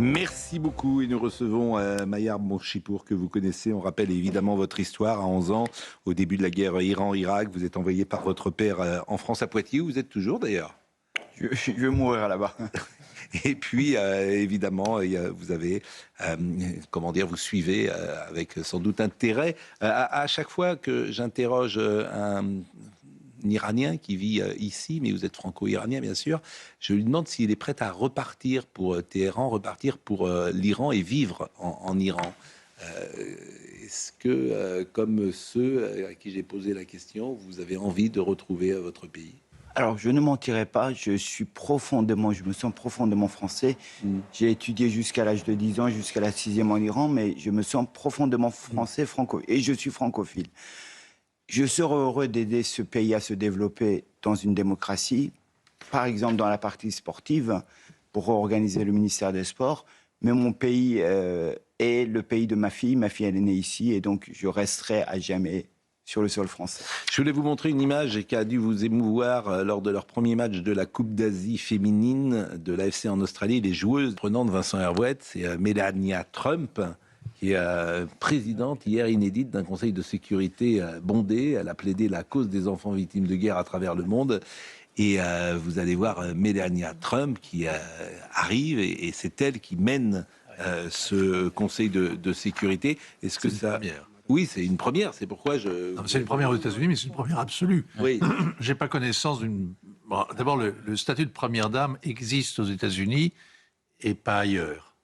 Merci beaucoup et nous recevons Mayar Bonchipour que vous connaissez. On rappelle évidemment votre histoire à 11 ans, au début de la guerre Iran-Irak. Vous êtes envoyé par votre père en France à Poitiers, où vous êtes toujours d'ailleurs. Je vais mourir là-bas. Et puis évidemment, vous avez, vous suivez avec sans doute intérêt. À chaque fois que j'interroge un Iranien qui vit ici, mais vous êtes franco-iranien bien sûr, je lui demande s'il est prêt à repartir pour Téhéran, repartir pour l'Iran et vivre en Iran. Est-ce que, comme ceux à qui j'ai posé la question, vous avez envie de retrouver votre pays ? Alors, je ne mentirai pas, je me sens profondément français. J'ai étudié jusqu'à l'âge de 10 ans, jusqu'à la 6e en Iran, mais je me sens profondément français, et je suis francophile. Je serais heureux d'aider ce pays à se développer dans une démocratie, par exemple dans la partie sportive, pour organiser le ministère des Sports. Mais mon pays est le pays de ma fille. Ma fille, elle est née ici, et donc je resterai à jamais sur le sol français. Je voulais vous montrer une image qui a dû vous émouvoir lors de leur premier match de la Coupe d'Asie féminine de l'AFC en Australie. Les joueuses prenantes Vincent Hervouet, c'est Melania Trump, qui est présidente hier inédite d'un conseil de sécurité bondé. Elle a plaidé la cause des enfants victimes de guerre à travers le monde. Et vous allez voir Melania Trump qui arrive et c'est elle qui mène ce conseil de sécurité. Est-ce que ça... Oui, c'est une première, c'est pourquoi je... Non, c'est une première aux États-Unis, mais c'est une première absolue. Oui. J'ai pas connaissance d'une... Bon, d'abord, le statut de première dame existe aux États-Unis et pas ailleurs.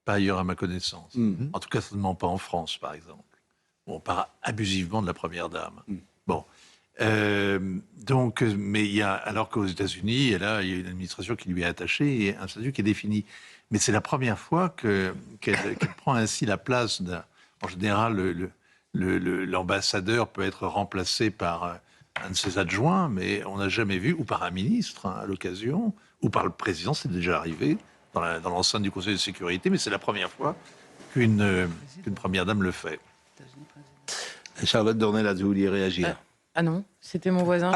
Pas ailleurs à ma connaissance. En tout cas, certainement pas en France, par exemple. On parle abusivement de la première dame. Bon. Donc, mais il y a, alors qu'aux États-Unis, il y a une administration qui lui est attachée et un statut qui est défini. Mais c'est la première fois qu'elle prend ainsi la place d'un... En général, l'ambassadeur peut être remplacé par un de ses adjoints, mais on n'a jamais vu, ou par un ministre à l'occasion, ou par le président, c'est déjà arrivé, dans l'enceinte du Conseil de sécurité, mais c'est la première fois qu'une première dame le fait. Charlotte Dornelas, vous vouliez réagir ? Ah non, c'était mon voisin.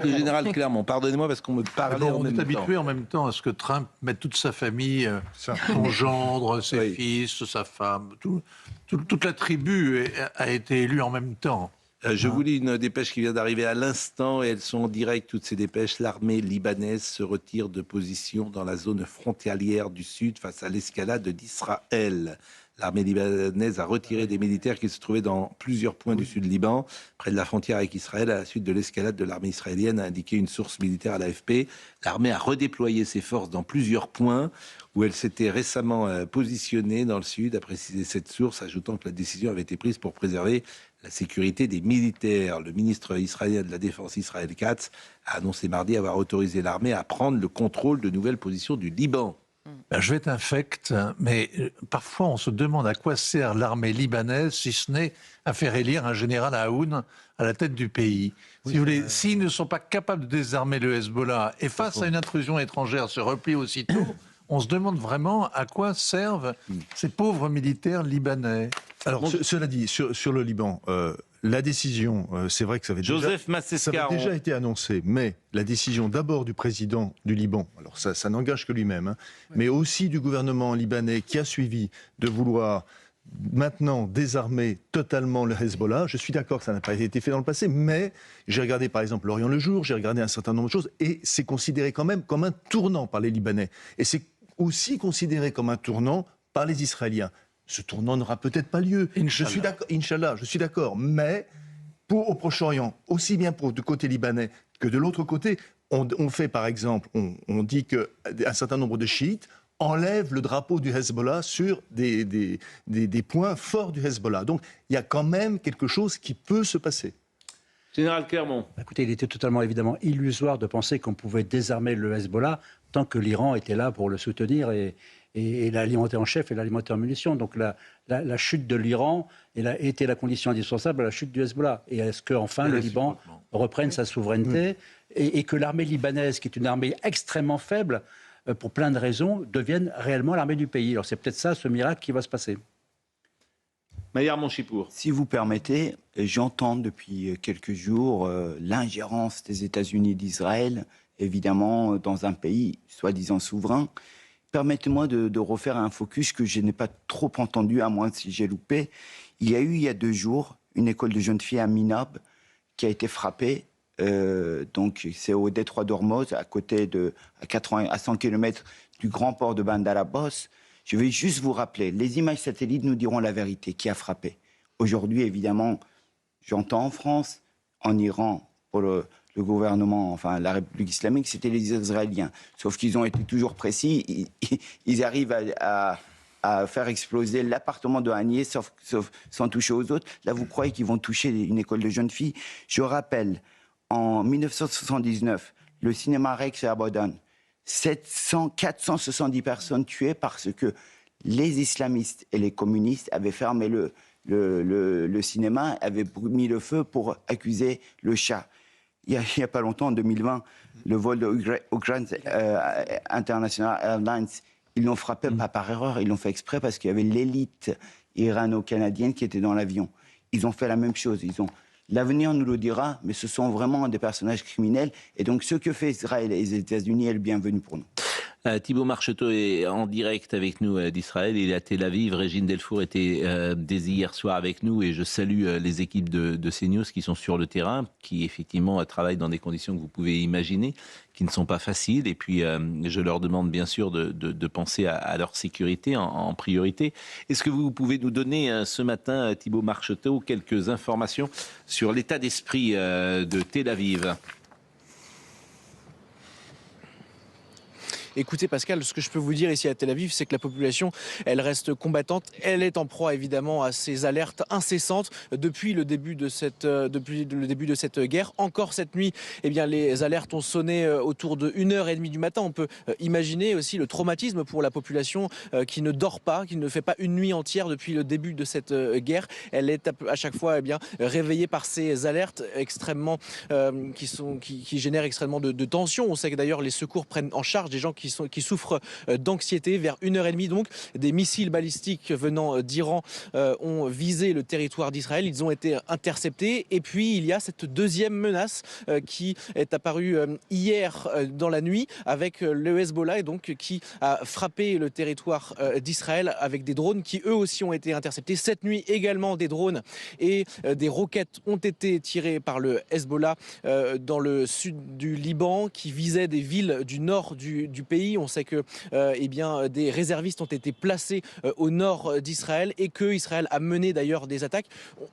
Le général Clermont, pardonnez-moi parce qu'on me parlait en même temps. On est habitué en même temps à ce que Trump mette toute sa famille, son gendre, ses fils, sa femme, toute la tribu a été élue en même temps. Je vous lis une dépêche qui vient d'arriver à l'instant et elles sont en direct, toutes ces dépêches. L'armée libanaise se retire de position dans la zone frontalière du sud face à l'escalade d'Israël. L'armée libanaise a retiré des militaires qui se trouvaient dans plusieurs points du sud Liban, près de la frontière avec Israël, à la suite de l'escalade de l'armée israélienne, a indiqué une source militaire à l'AFP. L'armée a redéployé ses forces dans plusieurs points où elle s'était récemment positionnée dans le sud, a précisé cette source, ajoutant que la décision avait été prise pour préserver la sécurité des militaires. Le ministre israélien de la Défense, Israël Katz, a annoncé mardi avoir autorisé l'armée à prendre le contrôle de nouvelles positions du Liban. Ben, je vais être infect, mais parfois on se demande à quoi sert l'armée libanaise, si ce n'est à faire élire un général Aoun à la tête du pays. Si vous voulez, s'ils ne sont pas capables de désarmer le Hezbollah et face à une intrusion étrangère se replient aussitôt, on se demande vraiment à quoi servent ces pauvres militaires libanais. Alors, cela dit, sur le Liban, la décision, c'est vrai que ça avait déjà été annoncé, mais la décision d'abord du président du Liban, alors ça n'engage que lui-même, mais aussi du gouvernement libanais qui a suivi de vouloir maintenant désarmer totalement le Hezbollah. Je suis d'accord que ça n'a pas été fait dans le passé, mais j'ai regardé par exemple l'Orient le jour, j'ai regardé un certain nombre de choses, et c'est considéré quand même comme un tournant par les Libanais. Et c'est aussi considéré comme un tournant par les Israéliens. Ce tournant n'aura peut-être pas lieu. Je suis d'accord, Inch'Allah, je suis d'accord. Mais au Proche-Orient, aussi bien du côté libanais que de l'autre côté, on fait par exemple, on dit qu'un certain nombre de chiites enlèvent le drapeau du Hezbollah sur des points forts du Hezbollah. Donc il y a quand même quelque chose qui peut se passer. Général Clermont. Écoutez, il était totalement évidemment illusoire de penser qu'on pouvait désarmer le Hezbollah tant que l'Iran était là pour le soutenir et l'alimenter en chef et l'alimenter en munitions. Donc la chute de l'Iran était la condition indispensable à la chute du Hezbollah. Et est-ce qu'enfin le Liban reprenne sa souveraineté et que l'armée libanaise, qui est une armée extrêmement faible, pour plein de raisons, devienne réellement l'armée du pays. Alors c'est peut-être ça, ce miracle, qui va se passer. Mayar Bonchipour. Si vous permettez, j'entends depuis quelques jours l'ingérence des États-Unis d'Israël, évidemment, dans un pays soi-disant souverain. permettez-moi de refaire un focus que je n'ai pas trop entendu, à moins si j'ai loupé. Il y a eu, il y a 2 jours, une école de jeunes filles à Minab qui a été frappée. Donc, c'est au détroit d'Ormuz, à 100 km du grand port de Bandar Abbas. Je vais juste vous rappeler, les images satellites nous diront la vérité, qui a frappé. Aujourd'hui, évidemment, j'entends en France, en Iran, pour le gouvernement, enfin la République islamique, c'était les Israéliens. Sauf qu'ils ont été toujours précis, ils arrivent à faire exploser l'appartement de Haniyeh sans toucher aux autres. Là, vous croyez qu'ils vont toucher une école de jeunes filles? Je rappelle, en 1979, le cinéma Rex à Abadan, 470 personnes tuées parce que les islamistes et les communistes avaient fermé le cinéma, avaient mis le feu pour accuser le Shah. Il n'y a pas longtemps, en 2020, le vol de Ukraine International Airlines, ils l'ont frappé pas par erreur, ils l'ont fait exprès parce qu'il y avait l'élite irano-canadienne qui était dans l'avion. Ils ont fait la même chose. L'avenir nous le dira, mais ce sont vraiment des personnages criminels. Et donc, ce que fait Israël et les États-Unis est le bienvenu pour nous. Thibault Marcheteau est en direct avec nous d'Israël. Il est à Tel Aviv. Régine Delfour était dès hier soir avec nous et je salue les équipes de CNews qui sont sur le terrain, qui effectivement travaillent dans des conditions que vous pouvez imaginer, qui ne sont pas faciles. Et puis, je leur demande bien sûr de penser à leur sécurité en priorité. Est-ce que vous pouvez nous donner ce matin, Thibault Marcheteau, quelques informations sur l'état d'esprit de Tel Aviv ? Écoutez Pascal, ce que je peux vous dire ici à Tel Aviv, c'est que la population, elle reste combattante. Elle est en proie évidemment à ces alertes incessantes depuis le début de cette guerre. Encore cette nuit, eh bien, les alertes ont sonné autour de 1h30 du matin. On peut imaginer aussi le traumatisme pour la population qui ne dort pas, qui ne fait pas une nuit entière depuis le début de cette guerre. Elle est à chaque fois réveillée par ces alertes extrêmement qui génèrent extrêmement de tension. On sait que d'ailleurs les secours prennent en charge des gens qui souffrent d'anxiété. Vers 1h30 donc, des missiles balistiques venant d'Iran ont visé le territoire d'Israël. Ils ont été interceptés. Et puis il y a cette deuxième menace qui est apparue hier dans la nuit avec le Hezbollah et donc qui a frappé le territoire d'Israël avec des drones qui eux aussi ont été interceptés. Cette nuit également des drones et des roquettes ont été tirées par le Hezbollah dans le sud du Liban qui visaient des villes du nord du pays. On sait que des réservistes ont été placés au nord d'Israël et que Israël a mené d'ailleurs des attaques.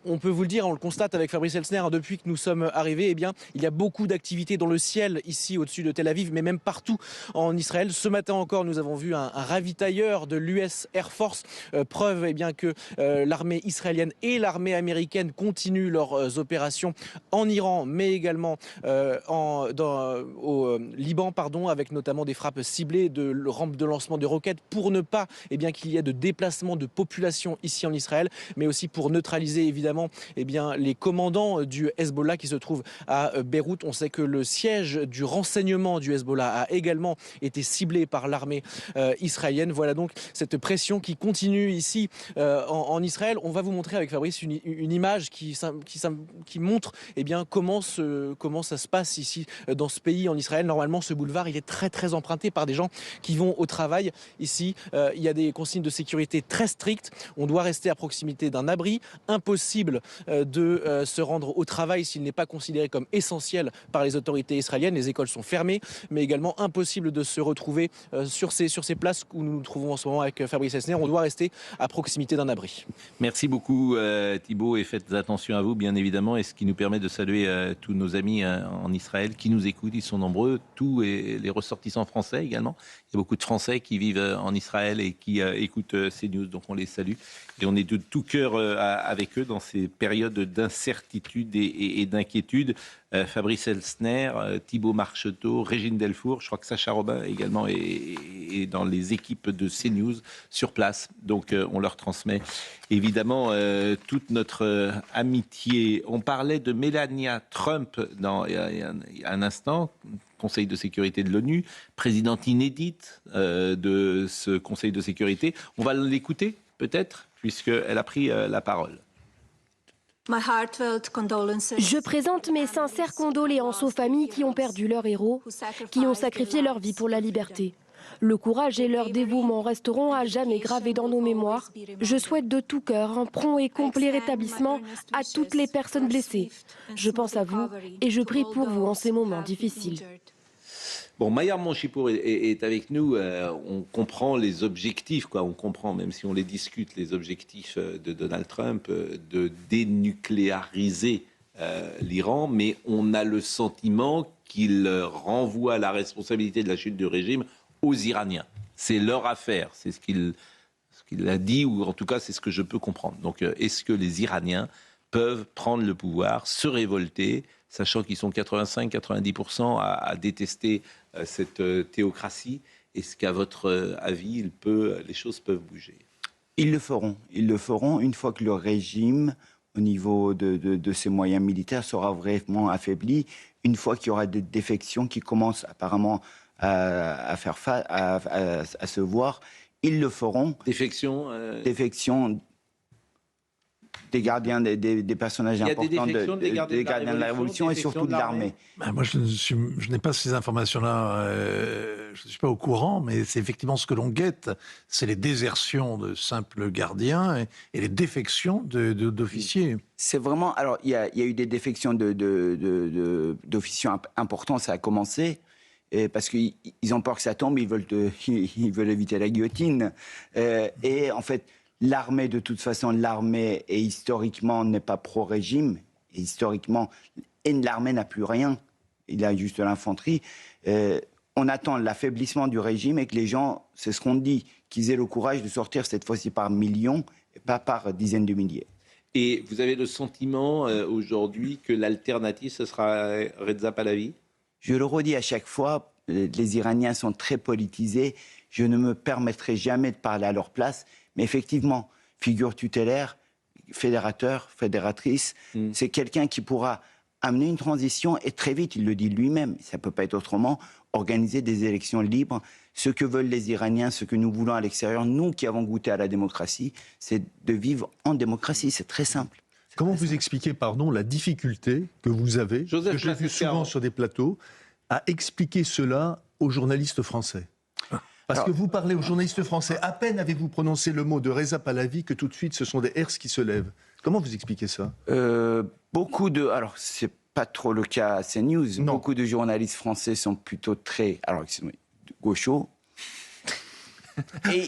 On peut vous le dire, on le constate avec Fabrice Elsner, depuis que nous sommes arrivés, il y a beaucoup d'activités dans le ciel ici au-dessus de Tel Aviv, mais même partout en Israël. Ce matin encore, nous avons vu un ravitailleur de l'US Air Force, preuve que l'armée israélienne et l'armée américaine continuent leurs opérations en Iran, mais également au Liban, avec notamment des frappes ciblées de rampes de lancement de roquettes pour ne pas qu'il y ait de déplacement de population ici en Israël, mais aussi pour neutraliser évidemment les commandants du Hezbollah qui se trouvent à Beyrouth. On sait que le siège du renseignement du Hezbollah a également été ciblé par l'armée israélienne. Voilà donc cette pression qui continue ici en Israël. On va vous montrer avec Fabrice une image qui montre comment ça se passe ici dans ce pays en Israël. Normalement, ce boulevard, il est très très emprunté par des gens qui vont au travail. Ici, il y a des consignes de sécurité très strictes. On doit rester à proximité d'un abri. Impossible de se rendre au travail s'il n'est pas considéré comme essentiel par les autorités israéliennes. Les écoles sont fermées, mais également impossible de se retrouver sur ces places où nous nous trouvons en ce moment avec Fabrice Elsner. On doit rester à proximité d'un abri. Merci beaucoup Thibault et faites attention à vous bien évidemment, et ce qui nous permet de saluer tous nos amis en Israël qui nous écoutent. Ils sont nombreux, tous et les ressortissants français également. Il y a beaucoup de Français qui vivent en Israël et qui écoutent CNews, donc on les salue. Et on est de tout cœur avec eux dans ces périodes d'incertitude et d'inquiétude. Fabrice Elsner, Thibault Marcheteau, Régine Delfour, je crois que Sacha Robin également est dans les équipes de CNews sur place. Donc on leur transmet évidemment toute notre amitié. On parlait de Melania Trump il y a un instant, Conseil de sécurité de l'ONU, présidente inédite de ce Conseil de sécurité. On va l'écouter peut-être, puisqu'elle a pris la parole. Je présente mes sincères condoléances aux familles qui ont perdu leur héros, qui ont sacrifié leur vie pour la liberté. Le courage et leur dévouement resteront à jamais gravés dans nos mémoires. Je souhaite de tout cœur un prompt et complet rétablissement à toutes les personnes blessées. Je pense à vous et je prie pour vous en ces moments difficiles. Bon, Mayar Monchipour est avec nous. On comprend les objectifs, quoi. On comprend, même si on les discute, les objectifs de Donald Trump de dénucléariser l'Iran, mais on a le sentiment qu'il renvoie la responsabilité de la chute du régime aux Iraniens. C'est leur affaire, c'est ce qu'il a dit, ou en tout cas c'est ce que je peux comprendre. Donc est-ce que les Iraniens peuvent prendre le pouvoir, se révolter, sachant qu'ils sont 85-90% à détester cette théocratie? Est-ce qu'à votre avis, les choses peuvent bouger? Ils le feront une fois que le régime, au niveau de ses moyens militaires, sera vraiment affaibli, une fois qu'il y aura des défections qui commencent apparemment à se voir. Ils le feront. Défection des gardiens, des personnages importants des gardiens de la Révolution et surtout de l'armée. Moi, je n'ai pas ces informations-là, je ne suis pas au courant, mais c'est effectivement ce que l'on guette. C'est les désertions de simples gardiens et les défections d'officiers. C'est vraiment... Alors, il y a eu des défections d'officiers importants, ça a commencé. Parce qu'ils ont peur que ça tombe, ils veulent éviter la guillotine. Et en fait, l'armée, de toute façon, l'armée est historiquement n'est pas pro-régime. Et historiquement, l'armée n'a plus rien. Il a juste de l'infanterie. On attend l'affaiblissement du régime et que les gens, c'est ce qu'on dit, qu'ils aient le courage de sortir cette fois-ci par millions et pas par dizaines de milliers. Et vous avez le sentiment aujourd'hui que l'alternative, ce sera Reza Pahlavi? Je le redis à chaque fois, les Iraniens sont très politisés. Je ne me permettrai jamais de parler à leur place. Mais effectivement, figure tutélaire, fédérateur, fédératrice, c'est quelqu'un qui pourra amener une transition et très vite, il le dit lui-même, ça ne peut pas être autrement, organiser des élections libres. Ce que veulent les Iraniens, ce que nous voulons à l'extérieur, nous qui avons goûté à la démocratie, c'est de vivre en démocratie. C'est très simple. Comment vous expliquez, la difficulté que vous avez, que j'ai vu souvent sur des plateaux, à expliquer cela aux journalistes français? Parce que vous parlez aux journalistes français, à peine avez-vous prononcé le mot de Reza Pahlavi que tout de suite ce sont des herses qui se lèvent. Comment vous expliquez ça? Alors, c'est pas trop le cas à CNews. Non. Beaucoup de journalistes français sont plutôt très, gauchos. Et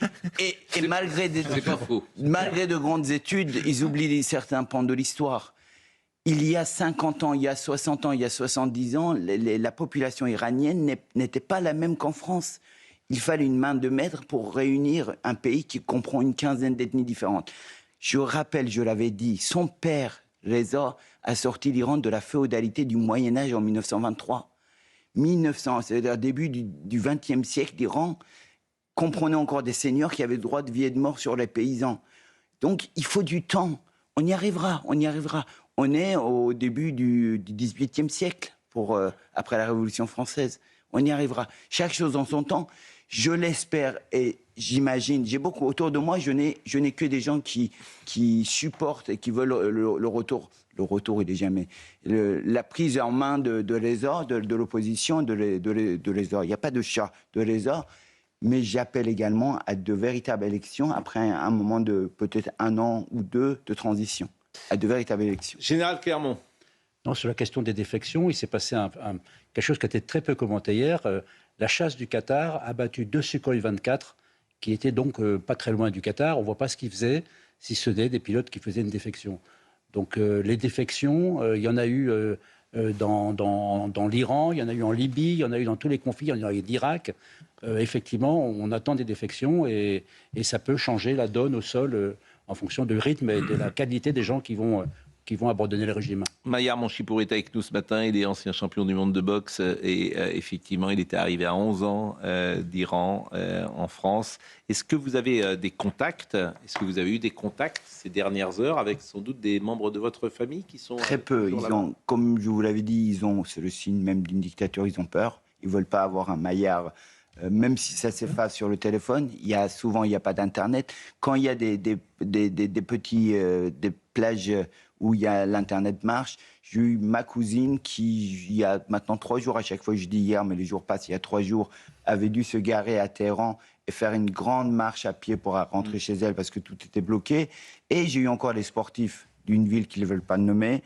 malgré de grandes études, ils oublient certains pans de l'histoire. Il y a 50 ans, il y a 60 ans, il y a 70 ans, la population iranienne n'était pas la même qu'en France. Il fallait une main de maître pour réunir un pays qui comprend une quinzaine d'ethnies différentes. Je rappelle, je l'avais dit, son père, Reza, a sorti l'Iran de la féodalité du Moyen-Âge en 1923. 1900, c'est-à-dire début du XXe siècle, l'Iran comprenait encore des seigneurs qui avaient le droit de vie et de mort sur les paysans. Donc, il faut du temps. On y arrivera, on y arrivera. On est au début du XVIIIe siècle, après la Révolution française. On y arrivera. Chaque chose en son temps. Je l'espère et j'imagine. J'ai beaucoup autour de moi. Je n'ai que des gens qui supportent et qui veulent le retour. Le retour, il n'est jamais. La prise en main de l'ESA, de l'opposition, de l'ESA. Il n'y a pas de chat de l'ESA. Mais j'appelle également à de véritables élections après un moment de peut-être 1 an ou 2 de transition. À de véritables élections. Général Clermont. Non, sur la question des défections, il s'est passé quelque chose qui a été très peu commenté hier. La chasse du Qatar a battu 2 Sukhoi 24, qui étaient donc pas très loin du Qatar. On ne voit pas ce qu'ils faisaient, si ce n'est des pilotes qui faisaient une défection. Donc les défections, il y en a eu dans l'Iran, il y en a eu en Libye, il y en a eu dans tous les conflits, il y en a eu d'Irak. Effectivement, on attend des défections et ça peut changer la donne au sol en fonction du rythme et de la qualité des gens qui vont abandonner le régime. Mayar Monchipour est avec nous ce matin. Il est ancien champion du monde de boxe et effectivement, il était arrivé à 11 ans d'Iran en France. Est-ce que vous avez des contacts? Est-ce que vous avez eu des contacts ces dernières heures avec sans doute des membres de votre famille qui sont très peu. Comme je vous l'avais dit, c'est le signe même d'une dictature. Ils ont peur. Ils veulent pas avoir un Mayar. Même si ça s'efface sur le téléphone, souvent il n'y a pas d'internet. Quand il y a des petits des plages où il y a l'Internet marche. J'ai eu ma cousine qui, il y a maintenant 3 jours, à chaque fois je dis hier, mais les jours passent, il y a 3 jours, avait dû se garer à Téhéran et faire une grande marche à pied pour rentrer chez elle parce que tout était bloqué. Et j'ai eu encore des sportifs d'une ville qu'ils ne veulent pas nommer.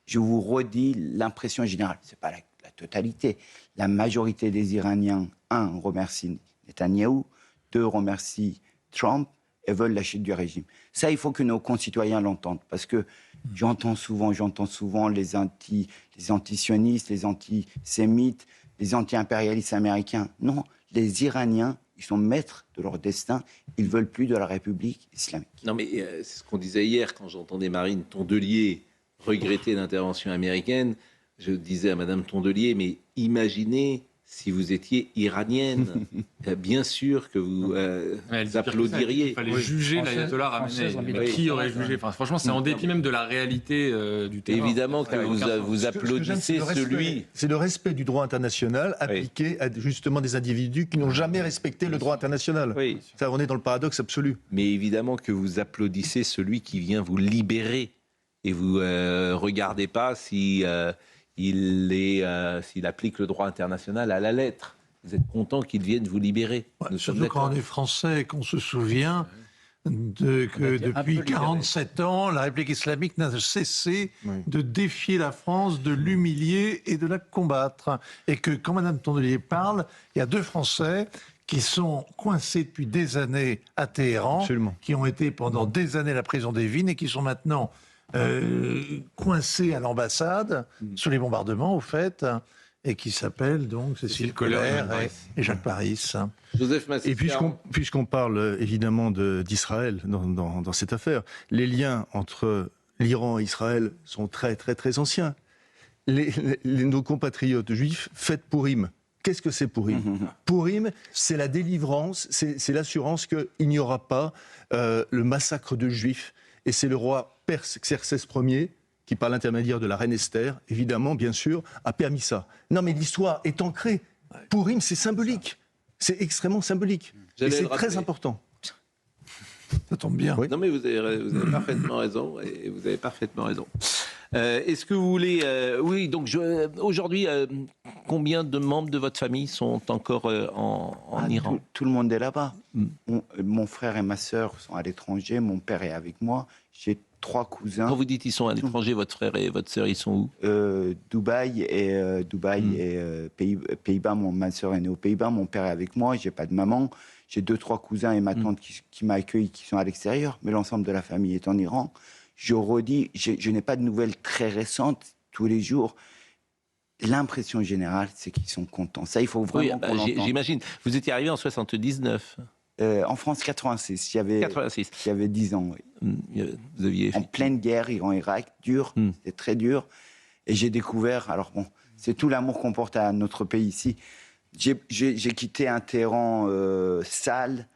Je vous redis l'impression générale, ce n'est pas la totalité. La majorité des Iraniens, 1, remercient Netanyahou, 2, remercient Trump et veulent la chute du régime. Ça, il faut que nos concitoyens l'entendent, parce que j'entends souvent les anti-sionistes, les antisémites, les anti-impérialistes américains. Non, les Iraniens, ils sont maîtres de leur destin, ils ne veulent plus de la République islamique. Non mais c'est ce qu'on disait hier quand j'entendais Marine Tondelier regretter l'intervention américaine. Je disais à Madame Tondelier, mais imaginez si vous étiez iranienne, bien sûr que vous applaudiriez. Il fallait juger l'ayatollah Khamenei. Qui aurait jugé? Enfin, franchement, c'est en dépit même de la réalité du terrain. Évidemment que vous applaudissez celui... C'est le respect du droit international appliqué à justement des individus qui n'ont jamais respecté le droit international. Oui. Ça, on est dans le paradoxe absolu. Mais évidemment que vous applaudissez celui qui vient vous libérer. Et vous ne regardez pas si... s'il applique le droit international à la lettre. Vous êtes content qu'il vienne vous libérer. Surtout quand on est français et qu'on se souvient que depuis 47 ans, la République islamique n'a cessé de défier la France, de l'humilier et de la combattre. Et que quand Mme Tondelier parle, il y a 2 Français qui sont coincés depuis des années à Téhéran, qui ont été pendant des années à la prison d'Evin et qui sont maintenant... coincé à l'ambassade sous les bombardements au fait, et qui s'appelle donc Cécile Kohler et Jacques Paris. Joseph Massica. Et puisqu'on parle évidemment d'Israël dans cette affaire, les liens entre l'Iran et Israël sont très très très anciens. Nos compatriotes juifs fêtent Pourim. Qu'est-ce que c'est Pourim? Pourim, c'est la délivrance, c'est l'assurance qu'il n'y aura pas le massacre de juifs. Et c'est le roi perse Xerxès Ier qui, par l'intermédiaire de la reine Esther, évidemment, bien sûr, a permis ça. Non, mais l'histoire est ancrée. Pourim, c'est symbolique. C'est extrêmement symbolique. Et c'est très important. Ça tombe bien. Oui. Non, mais vous avez parfaitement raison. Et vous avez parfaitement raison. Est-ce que vous voulez... oui, donc aujourd'hui, combien de membres de votre famille sont encore en Iran? Tout le monde est là-bas. Mon frère et ma sœur sont à l'étranger, mon père est avec moi. J'ai 3 cousins. Quand vous dites ils sont à l'étranger, votre frère et votre sœur, ils sont où? Dubaï et Pays-Bas. Ma sœur est née aux Pays-Bas, mon père est avec moi, j'ai pas de maman. J'ai 2-3 cousins et ma tante qui m'accueillent, qui sont à l'extérieur, mais l'ensemble de la famille est en Iran. Je redis, je n'ai pas de nouvelles très récentes tous les jours. L'impression générale, c'est qu'ils sont contents. Ça, il faut vraiment qu'on l'entende. J'imagine. Vous étiez arrivé en 79. En France, 86. J'avais 10 ans. Oui. Vous aviez... En pleine guerre, Iran-Irak, dur. C'était très dur. Et j'ai découvert... Alors bon, c'est tout l'amour qu'on porte à notre pays ici. J'ai quitté un Téhéran sale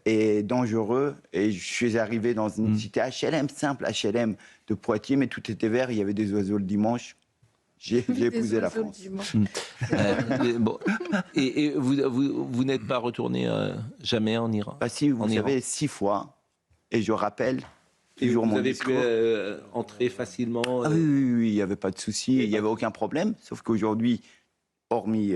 et dangereux. Et je suis arrivé dans une cité HLM, simple HLM de Poitiers, mais tout était vert. Il y avait des oiseaux le dimanche. J'ai épousé la France. Bon. Et vous n'êtes pas retourné jamais en Iran? Si, vous savez, 6 fois. Et je rappelle toujours mon discours. Vous avez pu entrer facilement oui, il n'y avait pas de souci, il n'y avait aucun problème. Sauf qu'aujourd'hui, hormis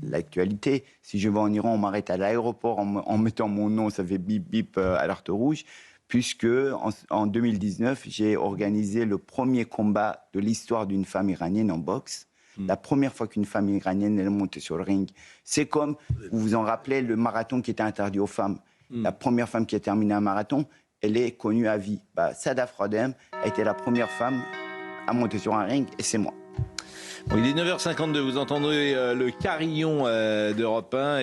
l'actualité, si je vais en Iran, on m'arrête à l'aéroport en mettant mon nom, ça fait bip bip, alerte rouge. Puisque en 2019, j'ai organisé le premier combat de l'histoire d'une femme iranienne en boxe. La première fois qu'une femme iranienne est montée sur le ring. C'est comme, vous vous en rappelez, le marathon qui était interdit aux femmes. La première femme qui a terminé un marathon, elle est connue à vie. Sada Frodem a été la première femme à monter sur un ring, et c'est moi. Bon, il est 9h52, vous entendrez le carillon d'Europe 1.